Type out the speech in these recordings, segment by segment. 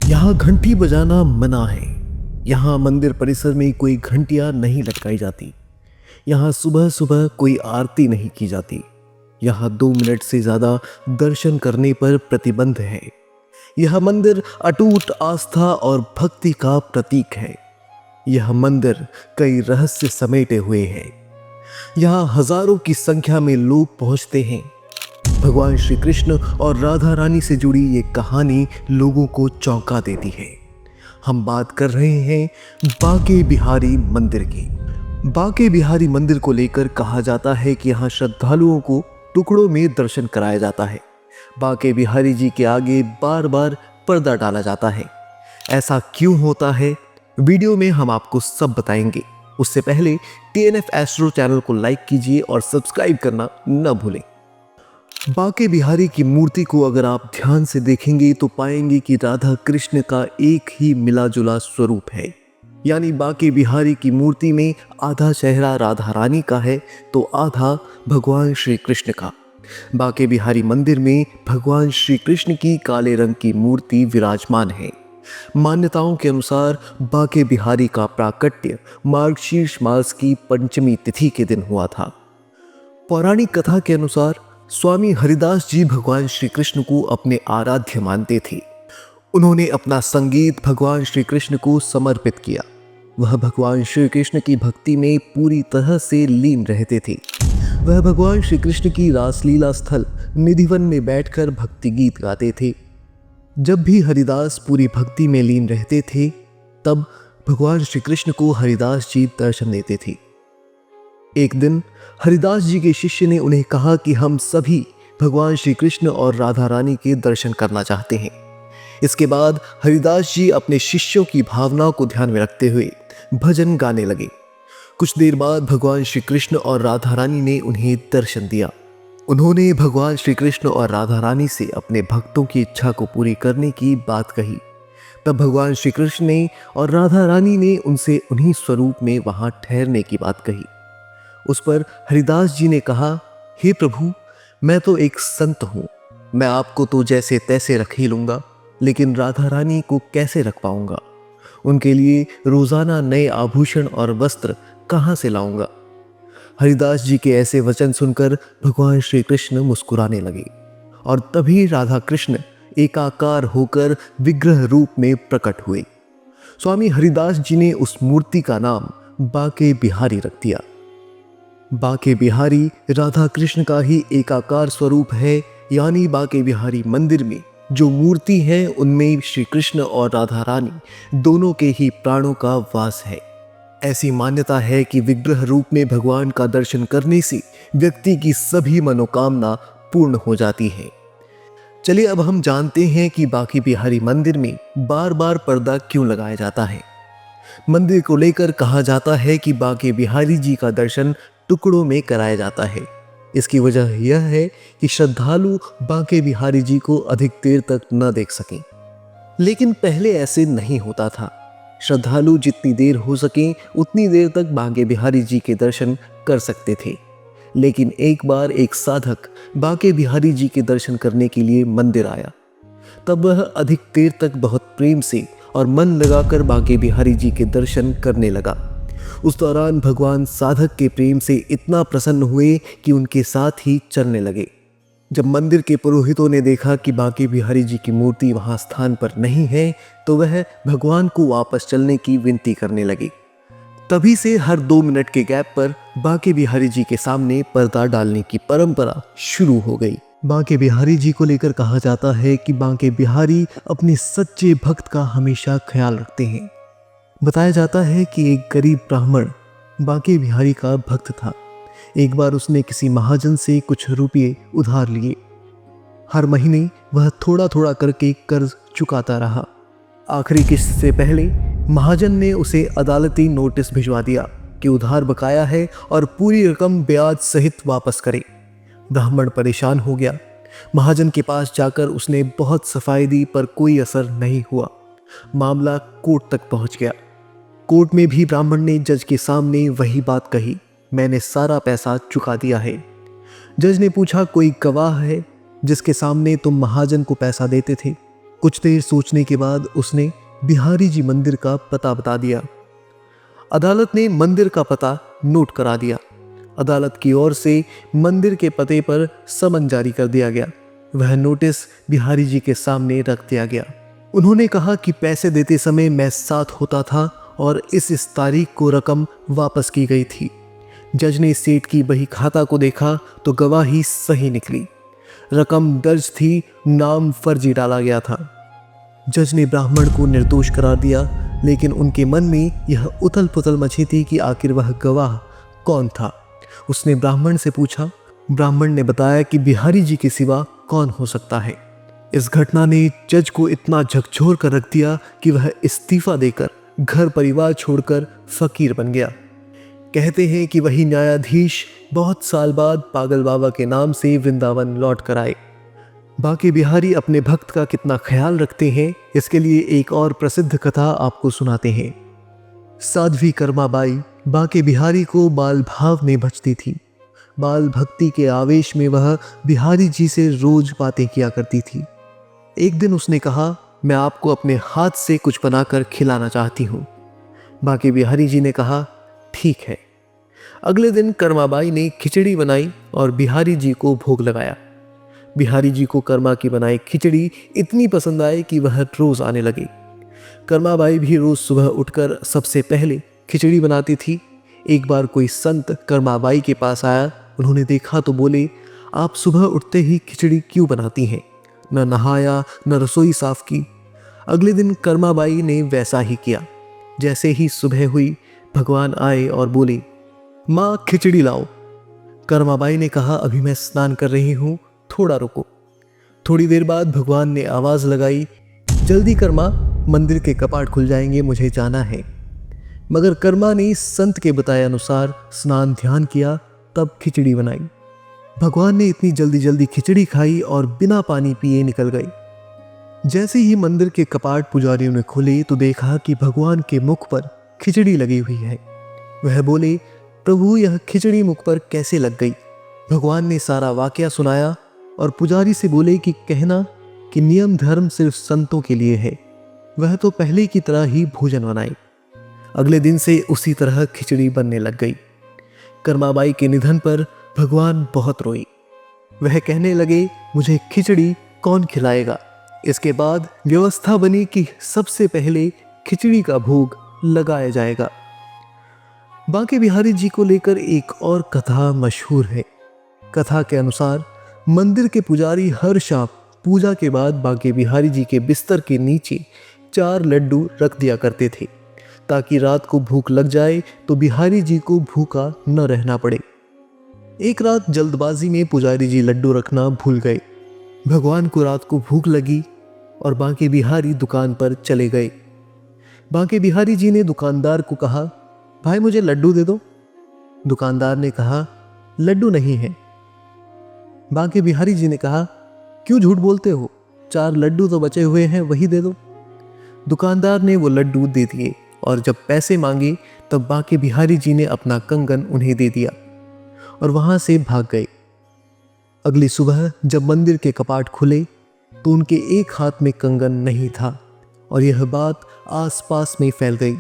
यहाँ घंटी बजाना मना है। यहाँ मंदिर परिसर में कोई घंटियां नहीं लटकाई जाती। यहाँ सुबह सुबह कोई आरती नहीं की जाती। यहाँ 2 मिनट से ज्यादा दर्शन करने पर प्रतिबंध है। यह मंदिर अटूट आस्था और भक्ति का प्रतीक है। यह मंदिर कई रहस्य समेटे हुए है। यहाँ हजारों की संख्या में लोग पहुंचते हैं। भगवान श्री कृष्ण और राधा रानी से जुड़ी ये कहानी लोगों को चौंका देती है। हम बात कर रहे हैं बांके बिहारी मंदिर की। बांके बिहारी मंदिर को लेकर कहा जाता है कि यहाँ श्रद्धालुओं को टुकड़ों में दर्शन कराया जाता है। बांके बिहारी जी के आगे बार बार पर्दा डाला जाता है। ऐसा क्यों होता है, वीडियो में हम आपको सब बताएंगे। उससे पहले TNF एस्ट्रो चैनल को लाइक कीजिए और सब्सक्राइब करना न भूलें। बांके बिहारी की मूर्ति को अगर आप ध्यान से देखेंगे तो पाएंगे कि राधा कृष्ण का एक ही मिला जुला स्वरूप है। यानी बांके बिहारी की मूर्ति में आधा चेहरा राधा रानी का है तो आधा भगवान श्री कृष्ण का। बांके बिहारी मंदिर में भगवान श्री कृष्ण की काले रंग की मूर्ति विराजमान है। मान्यताओं के अनुसार बांके बिहारी का प्राकट्य मार्गशीर्ष मास की पंचमी तिथि के दिन हुआ था। पौराणिक कथा के अनुसार स्वामी हरिदास जी भगवान श्री कृष्ण को अपने आराध्य मानते थे। उन्होंने अपना संगीत भगवान श्री कृष्ण को समर्पित किया। वह भगवान श्री कृष्ण की भक्ति में पूरी तरह से लीन रहते थे। वह भगवान श्री कृष्ण की रासलीला स्थल निधिवन में बैठकर भक्ति गीत गाते थे। जब भी हरिदास पूरी भक्ति में लीन रहते थे तब भगवान श्री कृष्ण को हरिदास जी दर्शन देते थे। एक दिन हरिदास जी के शिष्य ने उन्हें कहा कि हम सभी भगवान श्री कृष्ण और राधा रानी के दर्शन करना चाहते हैं। इसके बाद हरिदास जी अपने शिष्यों की भावनाओं को ध्यान में रखते हुए भजन गाने लगे। कुछ देर बाद भगवान श्री कृष्ण और राधा रानी ने उन्हें दर्शन दिया। उन्होंने भगवान श्री कृष्ण और राधा रानी से अपने भक्तों की इच्छा को पूरी करने की बात कही। तब भगवान श्री कृष्ण ने और राधा रानी ने उनसे उन्हीं स्वरूप में वहां ठहरने की बात कही। उस पर हरिदास जी ने कहा, हे प्रभु, मैं तो एक संत हूं, मैं आपको तो जैसे तैसे रख ही लूंगा, लेकिन राधा रानी को कैसे रख पाऊंगा? उनके लिए रोजाना नए आभूषण और वस्त्र कहां से लाऊंगा? हरिदास जी के ऐसे वचन सुनकर भगवान श्री कृष्ण मुस्कुराने लगे और तभी राधा कृष्ण एकाकार होकर विग्रह रूप में प्रकट हुए। स्वामी हरिदास जी ने उस मूर्ति का नाम बांके बिहारी रख दिया। बांके बिहारी राधा कृष्ण का ही एकाकार स्वरूप है। यानी बांके बिहारी मंदिर में जो मूर्ति है उनमें श्री कृष्ण और राधा रानी दोनों के ही प्राणों का वास है। ऐसी मान्यता है कि विग्रह रूप में भगवान का दर्शन करने से व्यक्ति की सभी मनोकामना पूर्ण हो जाती है। चलिए अब हम जानते हैं कि बांके बिहारी मंदिर में बार बार पर्दा क्यों लगाया जाता है। मंदिर को लेकर कहा जाता है कि बांके बिहारी जी का दर्शन टुकड़ों में कराया जाता है। इसकी वजह यह है कि श्रद्धालु बांके बिहारी जी को अधिक देर तक न देख सकें। लेकिन पहले ऐसे नहीं होता था। श्रद्धालु जितनी देर हो सके उतनी देर तक बांके बिहारी जी के दर्शन कर सकते थे। लेकिन एक बार एक साधक बांके बिहारी जी के दर्शन करने के लिए मंदिर आया। तब वह अधिक देर तक बहुत प्रेम से और मन लगाकर बांके बिहारी जी के दर्शन करने लगा। उस दौरान भगवान साधक के प्रेम से इतना प्रसन्न हुए कि उनके साथ ही चलने लगे। जब मंदिर के पुरोहितों ने देखा कि बांके बिहारी जी की मूर्ति वहां स्थान पर नहीं है तो वह भगवान को वापस चलने की विनती करने लगे। तभी से हर 2 मिनट के गैप पर बांके बिहारी जी के सामने पर्दा डालने की परंपरा शुरू हो गई। बांके बिहारी जी को लेकर कहा जाता है कि बांके बिहारी अपने सच्चे भक्त का हमेशा ख्याल रखते हैं। बताया जाता है कि एक गरीब ब्राह्मण बांके बिहारी का भक्त था। एक बार उसने किसी महाजन से कुछ रुपये उधार लिए। हर महीने वह थोड़ा थोड़ा करके कर्ज चुकाता रहा। आखिरी किस्त से पहले महाजन ने उसे अदालती नोटिस भिजवा दिया कि उधार बकाया है और पूरी रकम ब्याज सहित वापस करे। ब्राह्मण परेशान हो गया। महाजन के पास जाकर उसने बहुत सफाई दी पर कोई असर नहीं हुआ। मामला कोर्ट तक पहुंच गया। कोर्ट में भी ब्राह्मण ने जज के सामने वही बात कही, मैंने सारा पैसा चुका दिया है। जज ने पूछा, कोई गवाह है जिसके सामने तुम महाजन को पैसा देते थे? कुछ देर सोचने के बाद उसने बिहारी जी मंदिर का पता बता दिया। अदालत ने मंदिर का पता नोट करा दिया। अदालत की ओर से मंदिर के पते पर समन जारी कर दिया गया। वह नोटिस बिहारी जी के सामने रख दिया गया। उन्होंने कहा कि पैसे देते समय मैं साथ होता था और इस तारीख को रकम वापस की गई थी। जज ने सेठ की बही खाता को देखा तो गवाही सही निकली। रकम दर्ज थी, नाम फर्जी डाला गया था। जज ने ब्राह्मण को निर्दोष करार दिया, लेकिन उनके मन में यह उथल पुथल मची थी कि आखिर वह गवाह कौन था। उसने ब्राह्मण से पूछा। ब्राह्मण ने बताया कि बिहारी जी के सिवा कौन हो सकता है। इस घटना ने जज को इतना झकझोर कर रख दिया कि वह इस्तीफा देकर घर परिवार छोड़कर फकीर बन गया। कहते हैं कि वही न्यायाधीश बहुत साल बाद पागल बाबा के नाम से वृंदावन लौट कर आए। बांके बिहारी अपने भक्त का कितना ख्याल रखते हैं, इसके लिए एक और प्रसिद्ध कथा आपको सुनाते हैं। साध्वी कर्माबाई बांके बिहारी को बाल भाव में भजती थी। बाल भक्ति के आवेश में वह बिहारी जी से रोज बातें किया करती थी। एक दिन उसने कहा, मैं आपको अपने हाथ से कुछ बनाकर खिलाना चाहती हूँ। बांके बिहारी जी ने कहा, ठीक है। अगले दिन कर्माबाई ने खिचड़ी बनाई और बिहारी जी को भोग लगाया। बिहारी जी को कर्मा की बनाई खिचड़ी इतनी पसंद आई कि वह रोज आने लगे। कर्माबाई भी रोज सुबह उठकर सबसे पहले खिचड़ी बनाती थी। एक बार कोई संत कर्माबाई के पास आया। उन्होंने देखा तो बोले, आप सुबह उठते ही खिचड़ी क्यों बनाती हैं? न नहाया न रसोई साफ की। अगले दिन कर्माबाई ने वैसा ही किया। जैसे ही सुबह हुई, भगवान आए और बोले, माँ खिचड़ी लाओ। कर्माबाई ने कहा, अभी मैं स्नान कर रही हूँ, थोड़ा रुको। थोड़ी देर बाद भगवान ने आवाज लगाई, जल्दी कर्मा, मंदिर के कपाट खुल जाएंगे, मुझे जाना है। मगर कर्मा ने संत के बताए अनुसार स्नान ध्यान किया, तब खिचड़ी बनाई। भगवान ने इतनी जल्दी जल्दी खिचड़ी खाई और बिना पानी पिए निकल गई। जैसे ही मंदिर के कपाट पुजारियों ने खोले तो देखा कि भगवान के मुख पर खिचड़ी लगी हुई है। वह बोले, प्रभु यह खिचड़ी मुख पर कैसे लग गई? भगवान ने सारा वाकया सुनाया और पुजारी से बोले कि कहना कि नियम धर्म सिर्फ संतों के लिए है। वह तो पहले की तरह ही भोजन बनाए। अगले दिन से उसी तरह खिचड़ी बनने लग गई। कर्माबाई के निधन पर भगवान बहुत रोई। वह कहने लगे, मुझे खिचड़ी कौन खिलाएगा? इसके बाद व्यवस्था बनी कि सबसे पहले खिचड़ी का भोग लगाया जाएगा। बांके बिहारी जी को लेकर एक और कथा मशहूर है। कथा के अनुसार मंदिर के पुजारी हर शाम पूजा के बाद बांके बिहारी जी के बिस्तर के नीचे 4 लड्डू रख दिया करते थे, ताकि रात को भूख लग जाए तो बिहारी जी को भूखा न रहना पड़े। एक रात जल्दबाजी में पुजारी जी लड्डू रखना भूल गए। भगवान को रात को भूख लगी और बांके बिहारी दुकान पर चले गए। बांके बिहारी जी ने दुकानदार को कहा, भाई मुझे लड्डू दे दो। दुकानदार ने कहा, लड्डू नहीं है। बांके बिहारी जी ने कहा, क्यों झूठ बोलते हो? 4 लड्डू तो बचे हुए हैं, वही दे दो। दुकानदार ने वो लड्डू दे दिए और जब पैसे मांगे तब बांके बिहारी जी ने अपना कंगन उन्हें दे दिया और वहां से भाग गए। अगली सुबह जब मंदिर के कपाट खुले तो उनके एक हाथ में कंगन नहीं था और यह बात आसपास में फैल गई।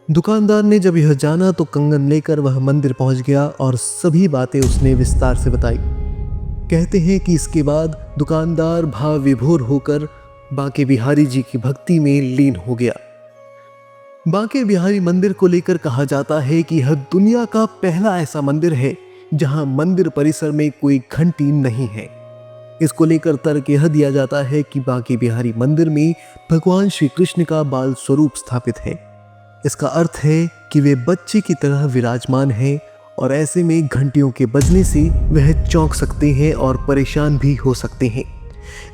दुकानदार ने जब यह जाना तो कंगन लेकर वह मंदिर पहुंच गया और सभी बातें उसने विस्तार से बताई। कहते हैं कि इसके बाद दुकानदार भाव विभोर होकर बांके बिहारी जी की भक्ति में लीन हो गया। बांके बिहारी मंदिर को लेकर कहा जाता है कि यह दुनिया का पहला ऐसा मंदिर है जहां मंदिर परिसर में कोई घंटी नहीं है। इसको लेकर तर्क यह दिया जाता है कि बांके बिहारी मंदिर में भगवान श्री कृष्ण का बाल स्वरूप स्थापित है। इसका अर्थ है कि वे बच्चे की तरह विराजमान हैं और ऐसे में घंटियों के बजने से वह चौंक सकते हैं और परेशान भी हो सकते हैं।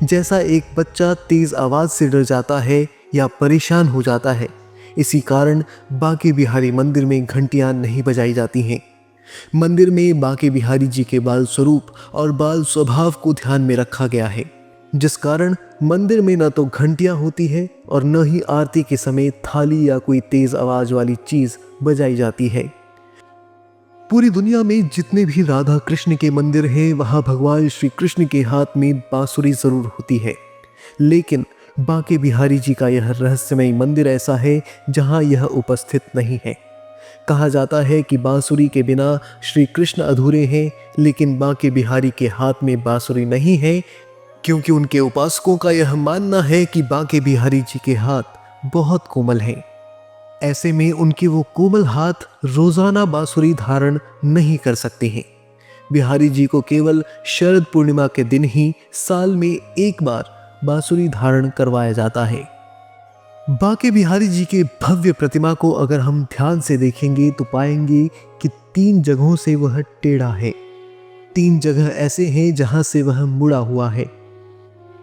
जैसा एक बच्चा तेज आवाज से डर जाता है या परेशान हो जाता है, इसी कारण बांके बिहारी मंदिर में घंटियां नहीं बजाई जाती हैं। मंदिर में बांके बिहारी जी के बाल स्वरूप और बाल स्वभाव को ध्यान में रखा गया है, जिस कारण मंदिर में न तो घंटियां होती है और न ही आरती के समय थाली या कोई तेज आवाज वाली चीज बजाई जाती है। पूरी दुनिया में जितने भी राधा कृष्ण के मंदिर हैं, वहां भगवान श्री कृष्ण के हाथ में बांसुरी जरूर होती है, लेकिन बांके बिहारी जी का यह रहस्यमय मंदिर ऐसा है जहां यह उपस्थित नहीं है। कहा जाता है कि बांसुरी के बिना श्री कृष्ण अधूरे हैं, लेकिन बांके बिहारी के हाथ में बांसुरी नहीं है, क्योंकि उनके उपासकों का यह मानना है कि बांके बिहारी जी के हाथ बहुत कोमल हैं। ऐसे में उनके वो कोमल हाथ रोजाना बांसुरी धारण नहीं कर सकते हैं। बिहारी जी को केवल शरद पूर्णिमा के दिन ही साल में एक बार बांसुरी धारण करवाया जाता है। बांके बिहारी जी के भव्य प्रतिमा को अगर हम ध्यान से देखेंगे तो पाएंगे कि 3 जगहों से वह टेढ़ा है। 3 जगह ऐसे हैं जहां से वह मुड़ा हुआ है।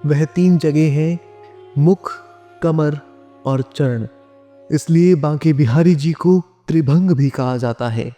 वह 3 जगह हैं मुख, कमर और चरण। इसलिए बांके बिहारी जी को त्रिभंग भी कहा जाता है।